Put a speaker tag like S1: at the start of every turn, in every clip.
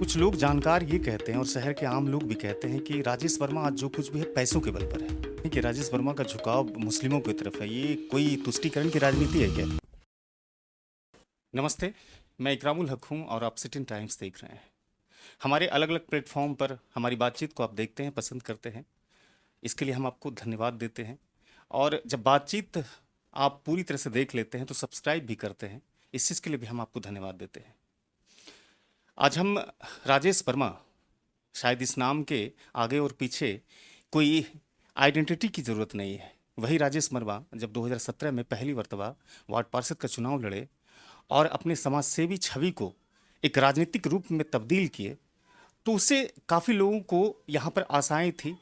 S1: कुछ लोग जानकार ये कहते हैं और शहर के आम लोग भी कहते हैं कि राजेश वर्मा आज जो कुछ भी है पैसों के बल पर है कि राजेश वर्मा का झुकाव मुस्लिमों की तरफ है। ये कोई तुष्टीकरण की राजनीति है क्या? नमस्ते, मैं इकरामुल हक हूँ और आप सिटी टाइम्स देख रहे हैं। हमारे अलग अलग प्लेटफॉर्म पर हमारी बातचीत को आप देखते हैं, पसंद करते हैं। इसके लिए हम आपको धन्यवाद देते हैं। और जब बातचीत आप पूरी तरह से देख लेते हैं तो सब्सक्राइब भी करते हैं। इस चीज़ के लिए भी हम आपको धन्यवाद देते हैं। आज हम राजेश वर्मा, शायद इस नाम के आगे और पीछे कोई आइडेंटिटी की ज़रूरत नहीं है। वही राजेश वर्मा जब 2017 में पहली मर्तबा वार्ड पार्षद का चुनाव लड़े और अपने समाजसेवी छवि को एक राजनीतिक रूप में तब्दील किए, तो उससे काफ़ी लोगों को यहाँ पर आशाएं थी।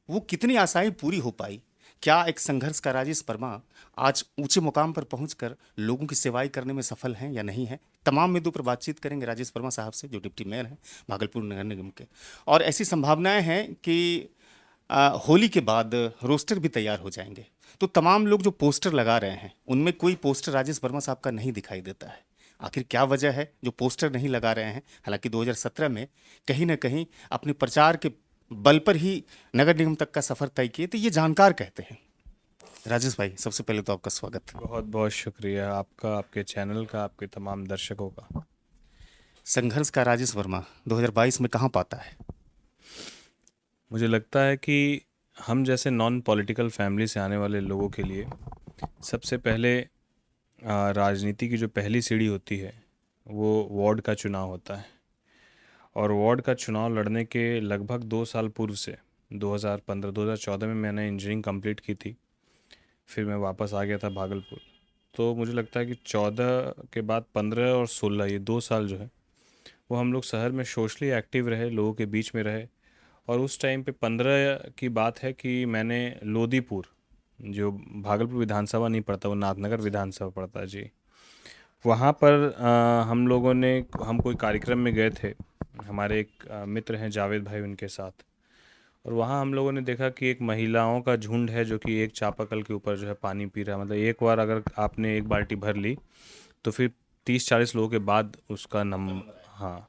S1: वो कितनी आशाएं पूरी हो पाई? क्या एक संघर्ष का राजेश वर्मा आज ऊंचे मुकाम पर पहुंचकर लोगों की सेवाएं करने में सफल हैं या नहीं है? तमाम मुद्दों पर बातचीत करेंगे राजेश वर्मा साहब से, जो डिप्टी मेयर हैं भागलपुर नगर निगम के। और ऐसी संभावनाएं हैं कि होली के बाद रोस्टर भी तैयार हो जाएंगे। तो तमाम लोग जो पोस्टर लगा रहे हैं उनमें कोई पोस्टर राजेश वर्मा साहब का नहीं दिखाई देता है। आखिर क्या वजह है जो पोस्टर नहीं लगा रहे हैं? हालांकि 2017 में कहीं ना कहीं अपने प्रचार के बल पर ही नगर निगम तक का सफर तय किए, तो ये जानकार कहते हैं। राजेश भाई, सबसे पहले तो आपका स्वागत।
S2: बहुत बहुत शुक्रिया आपका, आपके चैनल का, आपके तमाम दर्शकों का।
S1: संघर्ष का राजेश वर्मा 2022 में कहाँ पाता है?
S2: मुझे लगता है कि हम जैसे नॉन पॉलिटिकल फैमिली से आने वाले लोगों के लिए सबसे पहले राजनीति की जो पहली सीढ़ी होती है वो वार्ड का चुनाव होता है। और वार्ड का चुनाव लड़ने के लगभग 2 साल पूर्व से 2015-2014 में मैंने इंजीनियरिंग कंप्लीट की थी। फिर मैं वापस आ गया था भागलपुर। तो मुझे लगता है कि 14 के बाद 15 और 16, ये 2 साल जो है वो हम लोग शहर में सोशली एक्टिव रहे, लोगों के बीच में रहे। और उस टाइम पे 15 की बात है कि मैंने लोदीपुर, जो भागलपुर विधानसभा नहीं पड़ता, वो नाथनगर विधानसभा पड़ता है जी, वहाँ पर हम लोगों ने, हम कोई कार्यक्रम में गए थे, हमारे एक मित्र हैं जावेद भाई, उनके साथ। और वहाँ हम लोगों ने देखा कि एक महिलाओं का झुंड है जो कि एक चापाकल के ऊपर जो है पानी पी रहा है। मतलब एक बार अगर आपने एक बाल्टी भर ली तो फिर 30-40 लोगों के बाद उसका नम हाँ,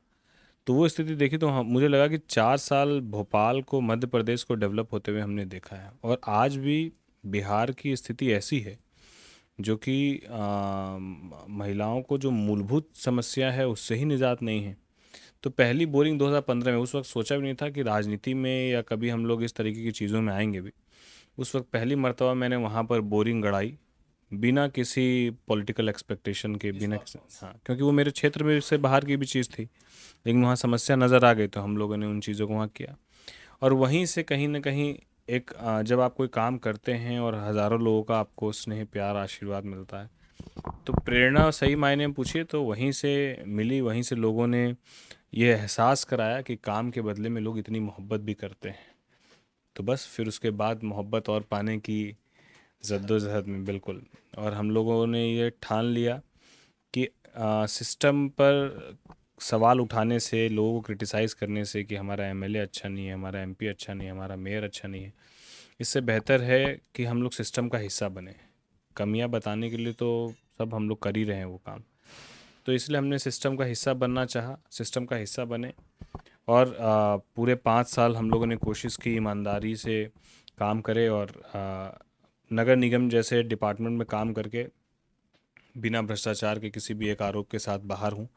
S2: तो वो स्थिति देखी तो मुझे लगा कि 4 साल भोपाल को, मध्य प्रदेश को डेवलप होते हुए हमने देखा है, और आज भी बिहार की स्थिति ऐसी है जो कि महिलाओं को जो मूलभूत समस्या है उससे ही निजात नहीं है। तो पहली बोरिंग 2015 में, उस वक्त सोचा भी नहीं था कि राजनीति में या कभी हम लोग इस तरीके की चीज़ों में आएंगे भी। उस वक्त पहली मर्तबा मैंने वहाँ पर बोरिंग गड़ाई, बिना किसी पॉलिटिकल एक्सपेक्टेशन के, बिना किसी, हाँ, क्योंकि वो मेरे क्षेत्र में से बाहर की भी चीज़ थी, लेकिन वहाँ समस्या नज़र आ गई तो हम लोगों ने उन चीज़ों को वहाँ किया। और वहीं से कहीं ना कहीं एक जब आप कोई काम करते हैं और हज़ारों लोगों का आपको स्नेह प्यार आशीर्वाद मिलता है, तो प्रेरणा सही मायने में पूछिए तो वहीं से मिली। वहीं से लोगों ने ये एहसास कराया कि काम के बदले में लोग इतनी मोहब्बत भी करते हैं। तो बस फिर उसके बाद मोहब्बत और पाने की जद्दोजहद में, बिल्कुल। और हम लोगों ने ये ठान लिया कि सिस्टम पर सवाल उठाने से, लोगों को क्रिटिसाइज़ करने से कि हमारा एमएलए अच्छा नहीं है, हमारा एमपी अच्छा नहीं है, हमारा मेयर अच्छा नहीं है, इससे बेहतर है कि हम लोग सिस्टम का हिस्सा बने। कमियां बताने के लिए तो सब हम लोग कर ही रहे हैं वो काम। तो इसलिए हमने सिस्टम का हिस्सा बनना चाहा, सिस्टम का हिस्सा बने। और पूरे 5 साल हम लोगों ने कोशिश की ईमानदारी से काम करे, और नगर निगम जैसे डिपार्टमेंट में काम करके बिना भ्रष्टाचार के किसी भी एक आरोप के साथ बाहर हूँ।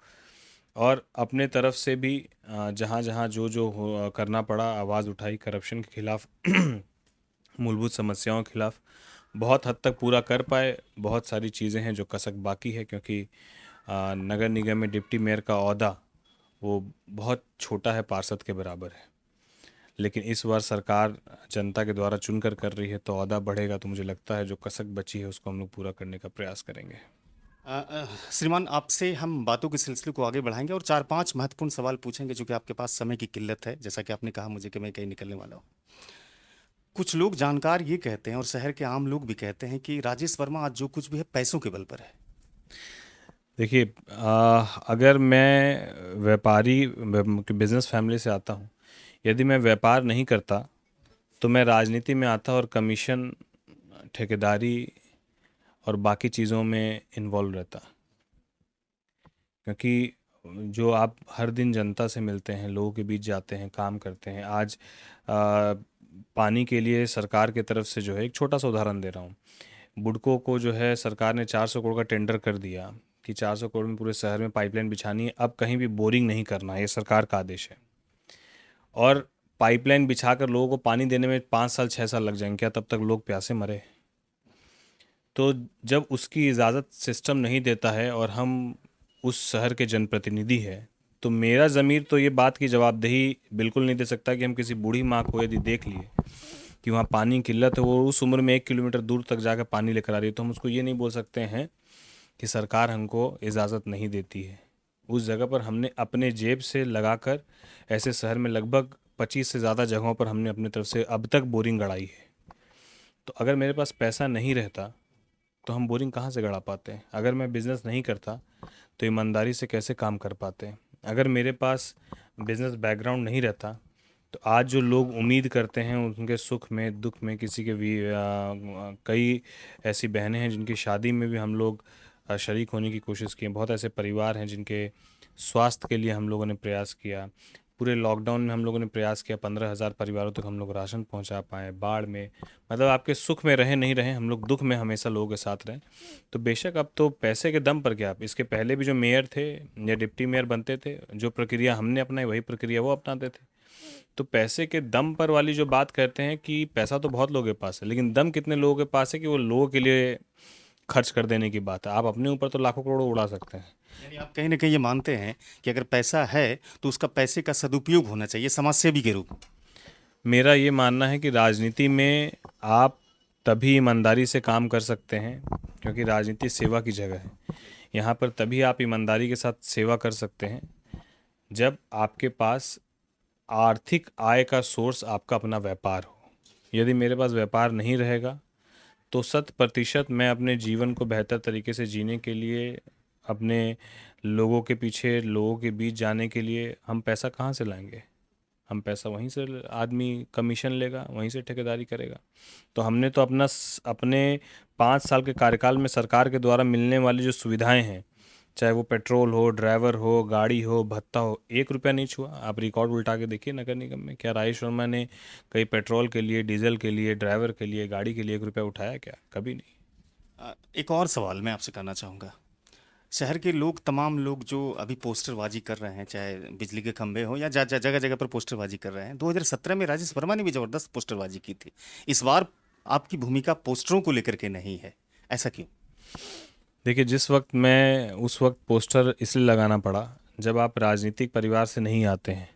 S2: और अपने तरफ से भी जहाँ जहाँ जो जो करना पड़ा, आवाज़ उठाई करप्शन के खिलाफ, मूलभूत समस्याओं के खिलाफ। बहुत हद तक पूरा कर पाए, बहुत सारी चीज़ें हैं जो कसक बाकी है, क्योंकि नगर निगम में डिप्टी मेयर का ओहदा वो बहुत छोटा है, पार्षद के बराबर है। लेकिन इस बार सरकार जनता के द्वारा चुनकर कर रही है, तो ओहदा बढ़ेगा, तो मुझे लगता है जो कसक बची है उसको हम लोग पूरा करने का प्रयास करेंगे।
S1: श्रीमान, आपसे हम बातों के सिलसिले को आगे बढ़ाएंगे और चार पांच महत्वपूर्ण सवाल पूछेंगे, चूंकि आपके पास समय की किल्लत है, जैसा कि आपने कहा मुझे कि मैं कहीं निकलने वाला हूँ। कुछ लोग जानकार ये कहते हैं और शहर के आम लोग भी कहते हैं कि राजेश वर्मा आज जो कुछ भी है पैसों के बल पर है।
S2: देखिए, अगर मैं व्यापारी बिजनेस फैमिली से आता हूँ, यदि मैं व्यापार नहीं करता तो मैं राजनीति में आता और कमीशन, ठेकेदारी और बाकी चीज़ों में इन्वॉल्व रहता। क्योंकि जो आप हर दिन जनता से मिलते हैं, लोगों के बीच जाते हैं, काम करते हैं। आज आ, पानी के लिए सरकार की तरफ से जो है, एक छोटा सा उदाहरण दे रहा हूँ, बुडको को जो है सरकार ने 400 करोड़ का टेंडर कर दिया कि 400 करोड़ में पूरे शहर में पाइपलाइन बिछानी है, अब कहीं भी बोरिंग नहीं करना है, ये सरकार का आदेश है। और पाइपलाइन बिछाकर लोगों को पानी देने में 5 साल 6 साल लग जाएंगे, क्या तब तक लोग प्यासे मरे? तो जब उसकी इजाज़त सिस्टम नहीं देता है और हम उस शहर के जनप्रतिनिधि हैं, तो मेरा ज़मीर तो ये बात की जवाबदेही बिल्कुल नहीं दे सकता कि हम किसी बूढ़ी माँ को यदि देख लिए कि वहाँ पानी की किल्लत है, वो उस उम्र में 1 किलोमीटर दूर तक जाकर पानी लेकर आ रही है, तो हम उसको ये नहीं बोल सकते हैं कि सरकार हमको इजाज़त नहीं देती है। उस जगह पर हमने अपने जेब से लगाकर, ऐसे शहर में लगभग 25 से ज़्यादा जगहों पर हमने अपनी तरफ से अब तक बोरिंग गड़ाई है। तो अगर मेरे पास पैसा नहीं रहता तो हम बोरिंग कहाँ से गड़ा पाते हैं? अगर मैं बिज़नेस नहीं करता तो ईमानदारी से कैसे काम कर पाते हैं? अगर मेरे पास बिज़नेस बैकग्राउंड नहीं रहता तो आज जो लोग उम्मीद करते हैं उनके सुख में दुख में, किसी के भी कई ऐसी बहनें हैं जिनकी शादी में भी हम लोग शरीक होने की कोशिश की है। बहुत ऐसे परिवार हैं जिनके स्वास्थ्य के लिए हम लोगों ने प्रयास किया। पूरे लॉकडाउन में हम लोगों ने प्रयास किया, 15,000 परिवारों तक हम लोग राशन पहुंचा पाएँ, बाढ़ में। मतलब आपके सुख में रहें नहीं रहें, हम लोग दुख में हमेशा लोगों के साथ रहें। तो बेशक अब तो पैसे के दम पर क्या, आप इसके पहले भी जो मेयर थे या डिप्टी मेयर बनते थे, जो प्रक्रिया हमने अपनाई वही प्रक्रिया वो अपनाते थे। तो पैसे के दम पर वाली जो बात करते हैं कि पैसा तो बहुत लोगों के पास है, लेकिन दम कितने लोगों के पास है कि वो लोगों के लिए खर्च कर देने की बात है। आप अपने ऊपर तो लाखों करोड़ों उड़ा सकते हैं।
S1: यानी आप कहीं ना कहीं ये मानते हैं कि अगर पैसा है तो उसका पैसे का सदुपयोग होना चाहिए समाजसेवी के रूप में।
S2: मेरा ये मानना है कि राजनीति में आप तभी ईमानदारी से काम कर सकते हैं, क्योंकि राजनीति सेवा की जगह है। यहाँ पर तभी आप ईमानदारी के साथ सेवा कर सकते हैं जब आपके पास आर्थिक आय का सोर्स आपका अपना व्यापार हो। यदि मेरे पास व्यापार नहीं रहेगा तो 100% मैं अपने जीवन को बेहतर तरीके से जीने के लिए, अपने लोगों के पीछे, लोगों के बीच जाने के लिए हम पैसा कहाँ से लाएंगे? हम पैसा वहीं से, आदमी कमीशन लेगा, वहीं से ठेकेदारी करेगा। तो हमने तो अपने 5 साल के कार्यकाल में सरकार के द्वारा मिलने वाली जो सुविधाएं हैं, चाहे वो पेट्रोल हो, ड्राइवर हो, गाड़ी हो, भत्ता हो, 1 रुपया नहीं छुआ। आप रिकॉर्ड उल्टा के देखिए नगर निगम में, क्या राजेश वर्मा ने कहीं पेट्रोल के लिए, डीजल के लिए, ड्राइवर के लिए, गाड़ी के लिए 1 रुपया उठाया क्या? कभी नहीं।
S1: एक और सवाल मैं आपसे करना चाहूँगा। शहर के लोग, तमाम लोग जो अभी पोस्टरबाजी कर रहे हैं, चाहे बिजली के खंभे हो या जगह जगह पर पोस्टरबाजी कर रहे हैं, 2017 में राजेश वर्मा ने भी जबरदस्त पोस्टरबाजी की थी। इस बार आपकी भूमिका पोस्टरों को लेकर के नहीं है, ऐसा क्यों?
S2: देखिए, जिस वक्त मैं, उस वक्त पोस्टर इसलिए लगाना पड़ा जब आप राजनीतिक परिवार से नहीं आते हैं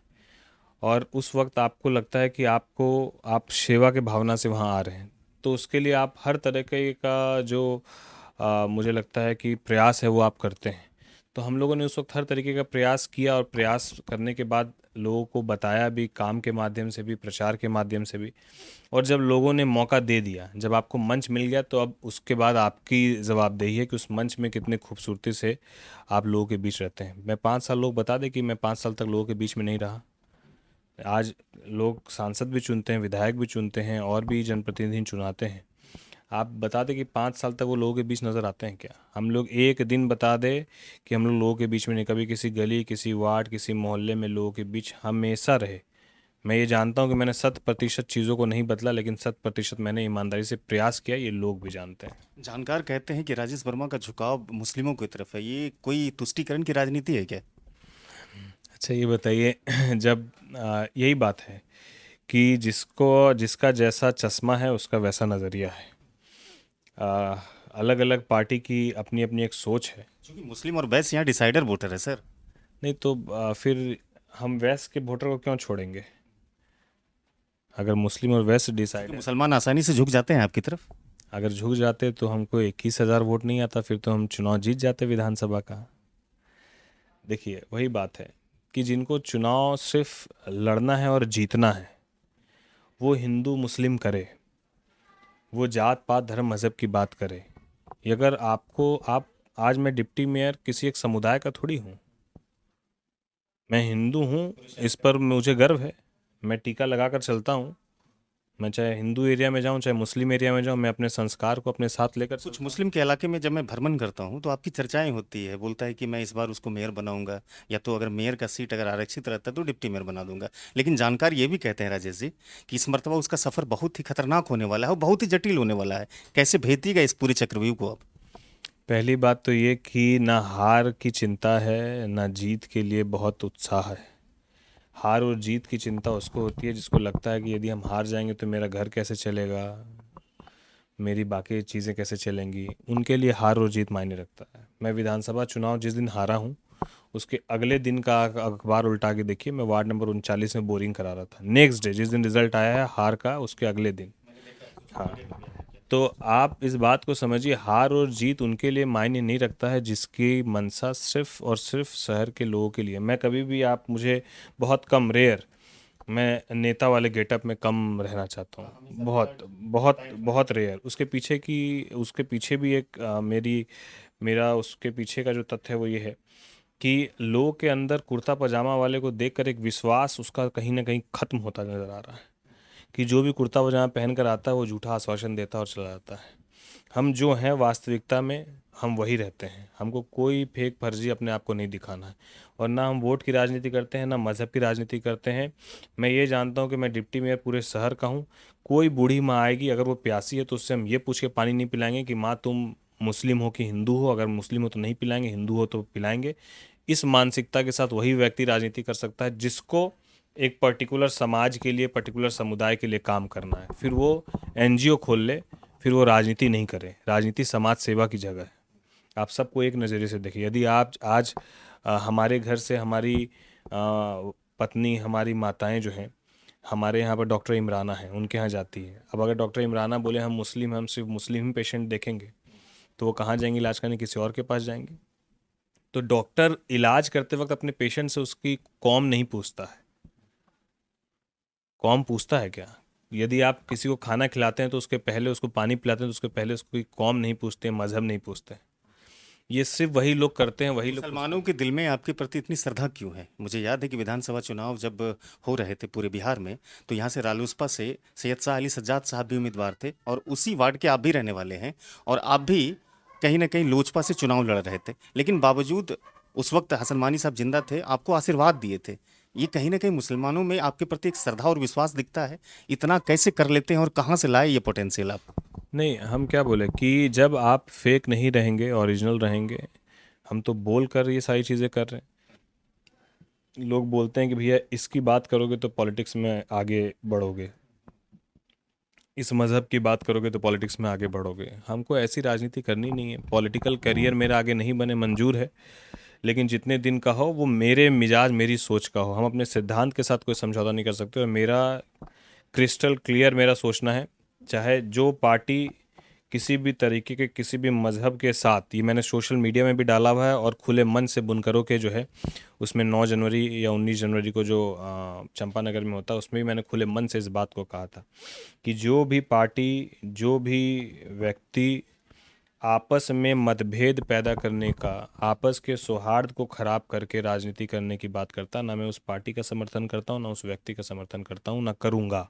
S2: और उस वक्त आपको लगता है कि आप सेवा के भावना से वहाँ आ रहे हैं, तो उसके लिए आप हर तरह के का जो मुझे लगता है कि प्रयास है वो आप करते हैं। तो हम लोगों ने उस वक्त हर तरीके का प्रयास किया और प्रयास करने के बाद लोगों को बताया भी, काम के माध्यम से भी, प्रचार के माध्यम से भी। और जब लोगों ने मौका दे दिया, जब आपको मंच मिल गया, तो अब उसके बाद आपकी जवाबदेही है कि उस मंच में कितने खूबसूरती से आप लोगों के बीच रहते हैं। मैं 5 साल, लोग बता दें कि मैं 5 साल तक लोगों के बीच में नहीं रहा। आज लोग सांसद भी चुनते हैं, विधायक भी चुनते हैं और भी जनप्रतिनिधि चुनाते हैं। आप बता दें कि 5 साल तक वो लोगों के बीच नज़र आते हैं क्या? हम लोग एक दिन बता दें कि हम लोग लोगों के बीच में नहीं, कभी किसी गली, किसी वार्ड, किसी मोहल्ले में लोगों के बीच हमेशा रहे। मैं ये जानता हूँ कि मैंने 100% चीज़ों को नहीं बदला, लेकिन 100% मैंने ईमानदारी से प्रयास किया, ये लोग भी जानते हैं।
S1: जानकार कहते हैं कि राजेश वर्मा का झुकाव मुस्लिमों की तरफ है, ये कोई तुष्टीकरण की राजनीति है क्या?
S2: अच्छा, ये बताइए जब यही बात है कि जिसका जैसा चश्मा है उसका वैसा नज़रिया है। अलग अलग पार्टी की अपनी अपनी एक सोच है।
S1: क्योंकि मुस्लिम और वैश्य यहाँ डिसाइडर वोटर है सर।
S2: नहीं तो फिर हम वैस्ट के वोटर को क्यों छोड़ेंगे? अगर मुस्लिम और वेस्ट
S1: क्योंकि
S2: डिसाइडर,
S1: मुसलमान आसानी से झुक जाते हैं आपकी तरफ।
S2: अगर झुक जाते तो हमको 21,000 वोट नहीं आता, फिर तो हम चुनाव जीत जाते विधानसभा का। देखिए, वही बात है कि जिनको चुनाव सिर्फ लड़ना है और जीतना है, वो हिंदू मुस्लिम करे, वो जात पात धर्म मज़हब की बात करे। ये अगर आपको आप आज मैं डिप्टी मेयर किसी एक समुदाय का थोड़ी हूँ, मैं हिंदू हूँ, इस पर मुझे गर्व है, मैं टीका लगाकर चलता हूँ। मैं चाहे हिंदू एरिया में जाऊं चाहे मुस्लिम एरिया में जाऊं, मैं अपने संस्कार को अपने साथ लेकर
S1: कुछ
S2: चलता हूं।
S1: मुस्लिम के इलाके में जब मैं भ्रमण करता हूँ तो आपकी चर्चाएं होती है, बोलता है कि मैं इस बार उसको मेयर बनाऊंगा, या तो अगर मेयर का सीट अगर आरक्षित रहता है तो डिप्टी मेयर बना दूंगा। लेकिन जानकार ये भी कहते हैं राजेश जी कि इस मर्तबा उसका सफर बहुत ही खतरनाक होने वाला है और बहुत ही जटिल होने वाला है। कैसे भेदिएगा इस पूरे चक्रव्यूह को आप?
S2: पहली बात तो ये कि ना हार की चिंता है ना जीत के लिए बहुत उत्साह है। हार और जीत की चिंता उसको होती है जिसको लगता है कि यदि हम हार जाएंगे तो मेरा घर कैसे चलेगा, मेरी बाकी चीज़ें कैसे चलेंगी। उनके लिए हार और जीत मायने रखता है। मैं विधानसभा चुनाव जिस दिन हारा हूँ उसके अगले दिन का अखबार उल्टा के देखिए, मैं वार्ड नंबर 39 में बोरिंग करा रहा था। नेक्स्ट डे जिस दिन रिजल्ट आया है हार का, उसके अगले दिन। हाँ, तो आप इस बात को समझिए, हार और जीत उनके लिए मायने नहीं रखता है जिसकी मंशा सिर्फ और सिर्फ शहर के लोगों के लिए। मैं कभी भी, आप मुझे बहुत कम, रेयर, मैं नेता वाले गेटअप में कम रहना चाहता हूँ, बहुत बहुत बहुत रेयर। उसके पीछे भी एक मेरा उसके पीछे का जो तथ्य है वो ये है कि लोगों के अंदर कुर्ता पजामा वाले को देखकर एक विश्वास उसका कहीं ना कहीं खत्म होता नजर आ रहा है कि जो भी कुर्ता पजामा पहन कर आता है वो झूठा आश्वासन देता है और चला जाता है। हम जो हैं वास्तविकता में हम वही रहते हैं। हमको कोई फेक फर्जी अपने आप को नहीं दिखाना है। और ना हम वोट की राजनीति करते हैं ना मज़हब की राजनीति करते हैं। मैं ये जानता हूँ कि मैं डिप्टी मेयर पूरे शहर का हूँ। कोई बूढ़ी माँ आएगी, अगर वो प्यासी है तो उससे हम ये पूछ के पानी नहीं पिलाएंगे कि माँ तुम मुस्लिम हो कि हिंदू हो। अगर मुस्लिम हो तो नहीं पिलाएंगे, हिंदू हो तो पिलाएंगे। इस मानसिकता के साथ वही व्यक्ति राजनीति कर सकता है जिसको एक पर्टिकुलर समाज के लिए, पर्टिकुलर समुदाय के लिए काम करना है। फिर वो एनजीओ खोल ले, फिर वो राजनीति नहीं करे। राजनीति समाज सेवा की जगह है। आप सबको एक नज़रिए से देखिए। यदि आप आज हमारे घर से हमारी पत्नी, हमारी माताएं जो हैं, हमारे यहाँ पर डॉक्टर इमराना हैं, उनके यहाँ जाती है। अब अगर डॉक्टर इमराना बोले हम मुस्लिम हैं, हम सिर्फ मुस्लिम ही पेशेंट देखेंगे, तो वो कहाँ जाएंगे इलाज करने? किसी और के पास जाएंगे। तो डॉक्टर इलाज करते वक्त अपने पेशेंट से उसकी कौम नहीं पूछता है। कौम पूछता है क्या? यदि आप किसी को खाना खिलाते हैं तो उसके पहले, उसको पानी पिलाते हैं तो उसके पहले उसकी कौम नहीं पूछते, मजहब नहीं पूछते। ये सिर्फ वही लोग करते हैं, वही लोग पूछते
S1: मुसलमानों
S2: हैं।
S1: के दिल में आपके प्रति इतनी श्रद्धा क्यों है? मुझे याद है कि विधानसभा चुनाव जब हो रहे थे पूरे बिहार में, तो यहाँ से रालोसपा से सैयद शाह अली सज्जाद साहब भी उम्मीदवार थे, और उसी वार्ड के आप भी रहने वाले हैं, और आप भी कहीं ना कहीं लोजपा से चुनाव लड़ रहे थे। लेकिन बावजूद उस वक्त हसन मानी साहब जिंदा थे, आपको आशीर्वाद दिए थे। ये कहीं ना कहीं मुसलमानों में आपके प्रति एक श्रद्धा और विश्वास दिखता है। इतना कैसे कर लेते हैं और कहाँ से लाए ये पोटेंशियल आप?
S2: नहीं, हम क्या बोले कि जब आप फेक नहीं रहेंगे, ओरिजिनल रहेंगे। हम तो बोल कर ये सारी चीज़ें कर रहे हैं। लोग बोलते हैं कि भैया इसकी बात करोगे तो पॉलिटिक्स में आगे बढ़ोगे, इस मज़हब की बात करोगे तो पॉलिटिक्स में आगे बढ़ोगे। हमको ऐसी राजनीति करनी नहीं है। पॉलिटिकल करियर मेरा आगे नहीं बने मंजूर है, लेकिन जितने दिन का हो वो मेरे मिजाज, मेरी सोच का हो। हम अपने सिद्धांत के साथ कोई समझौता नहीं कर सकते। और मेरा क्रिस्टल क्लियर मेरा सोचना है, चाहे जो पार्टी किसी भी तरीके के, किसी भी मज़हब के साथ, ये मैंने सोशल मीडिया में भी डाला हुआ है और खुले मन से बुनकरों के जो है उसमें 9 जनवरी या 19 जनवरी को जो चंपानगर में होता है उसमें भी मैंने खुले मन से इस बात को कहा था कि जो भी पार्टी, जो भी व्यक्ति आपस में मतभेद पैदा करने का, आपस के सौहार्द को खराब करके राजनीति करने की बात करता, ना मैं उस पार्टी का समर्थन करता हूँ, ना उस व्यक्ति का समर्थन करता हूँ, ना करूँगा।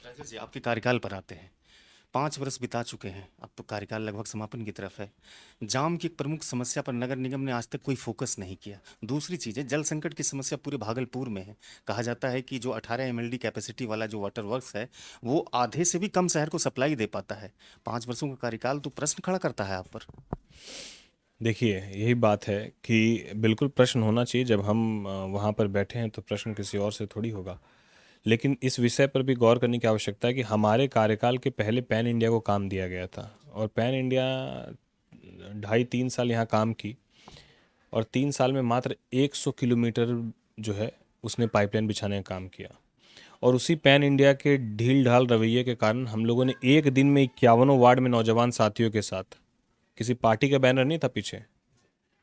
S1: राजेश जी, आपके कार्यकाल पर आते हैं। 5 वर्ष बिता चुके हैं, अब तो कार्यकाल लगभग समापन की तरफ है। जाम की एक प्रमुख समस्या पर नगर निगम ने आज तक कोई फोकस नहीं किया। दूसरी चीज़ है, जल संकट की समस्या पूरे भागलपुर में है। कहा जाता है कि जो 18 एमएलडी कैपेसिटी वाला जो वाटर वर्क्स है, वो आधे से भी कम शहर को सप्लाई दे पाता है। 5 वर्षों का कार्यकाल तो प्रश्न खड़ा करता है आप पर।
S2: देखिए, यही बात है कि बिल्कुल प्रश्न होना चाहिए। जब हम वहाँ पर बैठे हैं तो प्रश्न किसी और से थोड़ी होगा। लेकिन इस विषय पर भी गौर करने की आवश्यकता है कि हमारे कार्यकाल के पहले पैन इंडिया को काम दिया गया था, और पैन इंडिया 2.5-3 साल यहाँ काम की, और 3 साल में मात्र 100 किलोमीटर जो है उसने पाइपलाइन बिछाने का काम किया। और उसी पैन इंडिया के ढील ढाल रवैये के कारण हम लोगों ने एक दिन में 51 वार्ड में नौजवान साथियों के साथ, किसी पार्टी का बैनर नहीं था पीछे,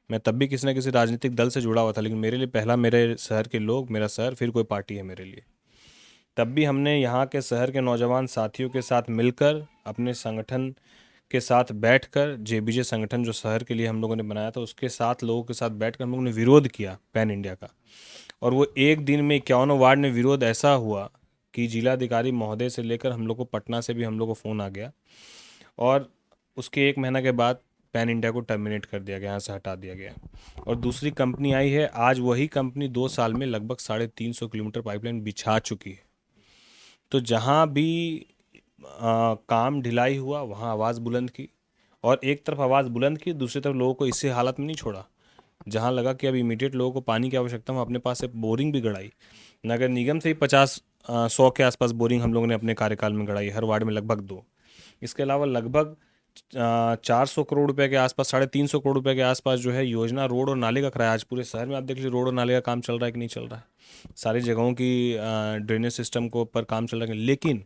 S2: मैं तब भी किसी न किसी राजनीतिक दल से जुड़ा हुआ था, लेकिन मेरे लिए पहला मेरे शहर के लोग, मेरा शहर, फिर कोई पार्टी है मेरे लिए। तब भी हमने यहाँ के शहर के नौजवान साथियों के साथ मिलकर, अपने संगठन के साथ बैठकर, जेबीजे संगठन जो शहर के लिए हम लोगों ने बनाया था उसके साथ, लोगों के साथ बैठकर हम लोगों ने विरोध किया पैन इंडिया का। और वो एक दिन में 51 वार्ड में विरोध ऐसा हुआ कि जिलाधिकारी महोदय से लेकर हम लोग को पटना से भी हम लोग को फ़ोन आ गया, और उसके 1 महीना के बाद पैन इंडिया को टर्मिनेट कर दिया गया, यहाँ से हटा दिया गया। और दूसरी कंपनी आई है, आज वही कंपनी 2 साल में लगभग 350 किलोमीटर पाइपलाइन बिछा चुकी है। तो जहाँ भी काम ढिलाई हुआ वहाँ आवाज़ बुलंद की, और एक तरफ आवाज़ बुलंद की, दूसरी तरफ लोगों को इसी हालत में नहीं छोड़ा। जहाँ लगा कि अब इमीडिएट लोगों को पानी की आवश्यकता, हम अपने पास से बोरिंग भी गड़ाई। नगर निगम से ही 50-100 के आसपास बोरिंग हम लोगों ने अपने कार्यकाल में गड़ाई, हर वार्ड में लगभग 2। इसके अलावा लगभग 400 करोड़ रुपए के आसपास, 350 करोड़ रुपए के आसपास जो है योजना रोड और नाले का कराया। आज पूरे शहर में आप देख लीजिए रोड और नाले का काम चल रहा है कि नहीं चल रहा है। सारी जगहों की ड्रेनेज सिस्टम को ऊपर काम चल रहा है, लेकिन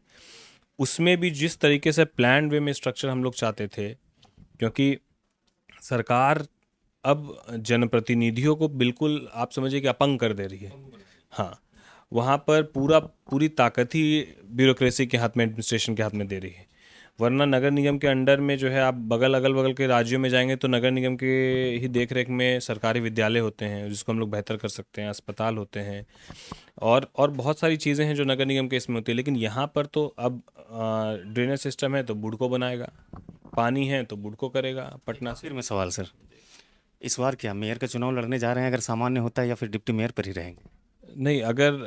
S2: उसमें भी जिस तरीके से प्लान वे में स्ट्रक्चर हम लोग चाहते थे, क्योंकि सरकार अब जनप्रतिनिधियों को बिल्कुल आप समझिए कि अपंग कर दे रही है। हाँ, वहाँ पर पूरी ताकत ही ब्यूरोक्रेसी के हाथ में, एडमिनिस्ट्रेशन के हाथ में दे रही है। वरना नगर निगम के अंडर में जो है, आप अगल बगल के राज्यों में जाएंगे तो नगर निगम के ही देख रेख में सरकारी विद्यालय होते हैं जिसको हम लोग बेहतर कर सकते हैं, अस्पताल होते हैं, और बहुत सारी चीज़ें हैं जो नगर निगम के इसमें होती है। लेकिन यहाँ पर तो अब ड्रेनेज सिस्टम है तो बुडको बनाएगा, पानी है तो बुडको करेगा पटना से।
S1: फिर मैं सवाल सर, इस बार क्या मेयर का चुनाव लड़ने जा रहे हैं? अगर सामान्य होता है या फिर डिप्टी मेयर पर ही रहेंगे?
S2: नहीं, अगर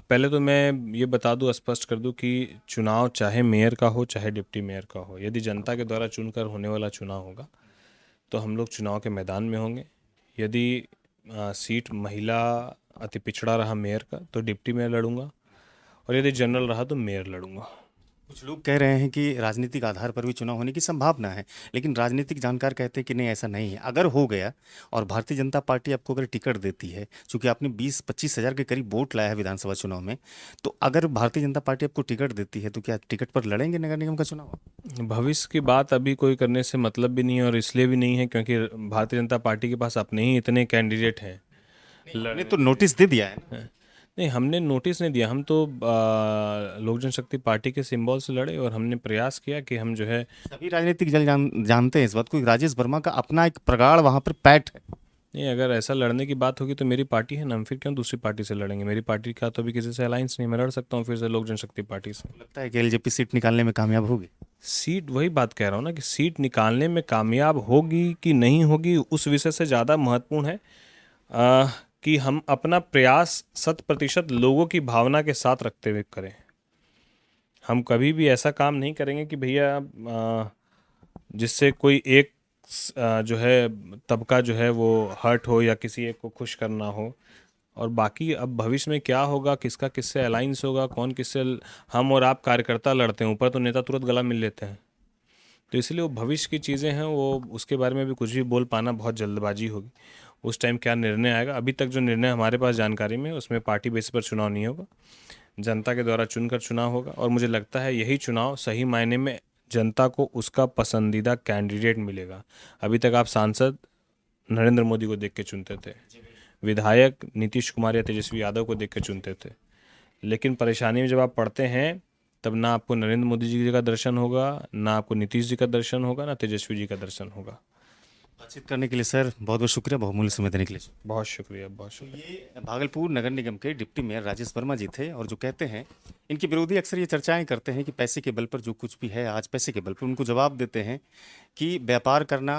S2: पहले तो मैं ये बता दूं, स्पष्ट कर दूं कि चुनाव चाहे मेयर का हो चाहे डिप्टी मेयर का हो, यदि जनता के द्वारा चुनकर होने वाला चुनाव होगा तो हम लोग चुनाव के मैदान में होंगे। यदि सीट महिला अति पिछड़ा रहा मेयर का तो डिप्टी मेयर लड़ूंगा, और यदि जनरल रहा तो मेयर लड़ूंगा।
S1: कुछ लोग कह रहे हैं कि राजनीतिक आधार पर भी चुनाव होने की संभावना है, लेकिन राजनीतिक जानकार कहते हैं कि नहीं, ऐसा नहीं है। अगर हो गया और भारतीय जनता पार्टी आपको अगर टिकट देती है, चूंकि आपने 20-25 हज़ार के करीब वोट लाया है विधानसभा चुनाव में, तो अगर भारतीय जनता पार्टी आपको टिकट देती है तो क्या टिकट पर लड़ेंगे नगर निगम का चुनाव?
S2: भविष्य की बात अभी कोई करने से मतलब भी नहीं है, और इसलिए भी नहीं है क्योंकि भारतीय जनता पार्टी के पास अपने ही इतने कैंडिडेट हैं
S1: आपने
S2: लड़ने
S1: तो
S2: के लिए।
S1: नोटिस दे दिया है ना।
S2: हाँ। नहीं, हमने नोटिस नहीं दिया, हम तो लोक जनशक्ति पार्टी के सिंबल से लड़े, और हमने प्रयास किया कि हम जो है।
S1: सभी राजनीतिक दल जानते हैं इस बात को कि राजेश वर्मा का अपना एक प्रगाढ़ वहां पर पैठ है।
S2: नहीं, अगर ऐसा लड़ने की बात होगी तो मेरी पार्टी है ना, हम फिर क्यों दूसरी पार्टी से लड़ेंगे? मेरी पार्टी का तो अभी किसी से अलायंस नहीं, मैं लड़ सकता हूँ फिर से लोक जनशक्ति पार्टी से।
S1: लगता है कि एलजेपी सीट निकालने में कामयाब होगी?
S2: सीट, वही बात कह रहा हूँ ना कि सीट निकालने में कामयाब होगी कि नहीं होगी उस विषय से ज़्यादा महत्वपूर्ण है आ, कि हम अपना प्रयास 100% लोगों की भावना के साथ रखते हुए करें। हम कभी भी ऐसा काम नहीं करेंगे कि भैया जिससे कोई एक जो है तबका जो है वो हर्ट हो या किसी एक को खुश करना हो, और बाकी अब भविष्य में क्या होगा, किसका किससे अलायंस होगा, कौन किससे, हम और आप कार्यकर्ता लड़ते हैं, ऊपर तो नेता तुरंत गला मिल लेते हैं। तो इसलिए वो भविष्य की चीज़ें हैं, वो उसके बारे में भी कुछ भी बोल पाना बहुत जल्दबाजी होगी। उस टाइम क्या निर्णय आएगा, अभी तक जो निर्णय हमारे पास जानकारी में है उसमें पार्टी बेस पर चुनाव नहीं होगा, जनता के द्वारा चुनकर चुनाव होगा। और मुझे लगता है यही चुनाव सही मायने में जनता को उसका पसंदीदा कैंडिडेट मिलेगा। अभी तक आप सांसद नरेंद्र मोदी को देख के चुनते थे, विधायक नीतीश कुमार या तेजस्वी यादव को देख के चुनते थे, लेकिन परेशानी में जब आप पढ़ते हैं तब ना आपको नरेंद्र मोदी जी का दर्शन होगा, ना आपको नीतीश जी का दर्शन होगा, ना तेजस्वी जी का दर्शन होगा।
S1: बातचीत करने के लिए सर बहुत बहुत शुक्रिया, बहुमूल्य समय देने के लिए।
S2: बहुत शुक्रिया, बहुत
S1: तो
S2: शुक्रिया।
S1: ये भागलपुर नगर निगम के डिप्टी मेयर राजेश वर्मा जी थे, और जो कहते हैं, इनके विरोधी अक्सर ये चर्चाएं करते हैं कि पैसे के बल पर जो कुछ भी है आज पैसे के बल पर, उनको जवाब देते हैं कि व्यापार करना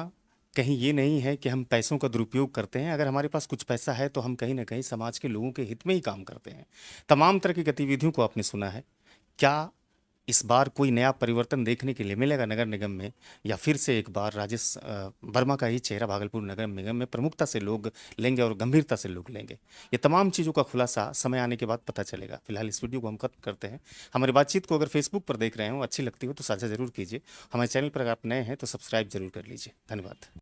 S1: कहीं ये नहीं है कि हम पैसों का दुरुपयोग करते हैं। अगर हमारे पास कुछ पैसा है तो हम कहीं ना कहीं समाज के लोगों के हित में ही काम करते हैं। तमाम तरह की गतिविधियों को आपने सुना है। क्या इस बार कोई नया परिवर्तन देखने के लिए मिलेगा नगर निगम में, या फिर से एक बार राजेश वर्मा का ही चेहरा भागलपुर नगर निगम में प्रमुखता से लोग लेंगे और गंभीरता से लोग लेंगे? ये तमाम चीज़ों का खुलासा समय आने के बाद पता चलेगा। फिलहाल इस वीडियो को हम खत्म करते हैं। हमारी बातचीत को अगर फेसबुक पर देख रहे हो, अच्छी लगती हो तो साझा जरूर कीजिए। हमारे चैनल पर अगर आप नए हैं तो सब्सक्राइब जरूर कर लीजिए। धन्यवाद।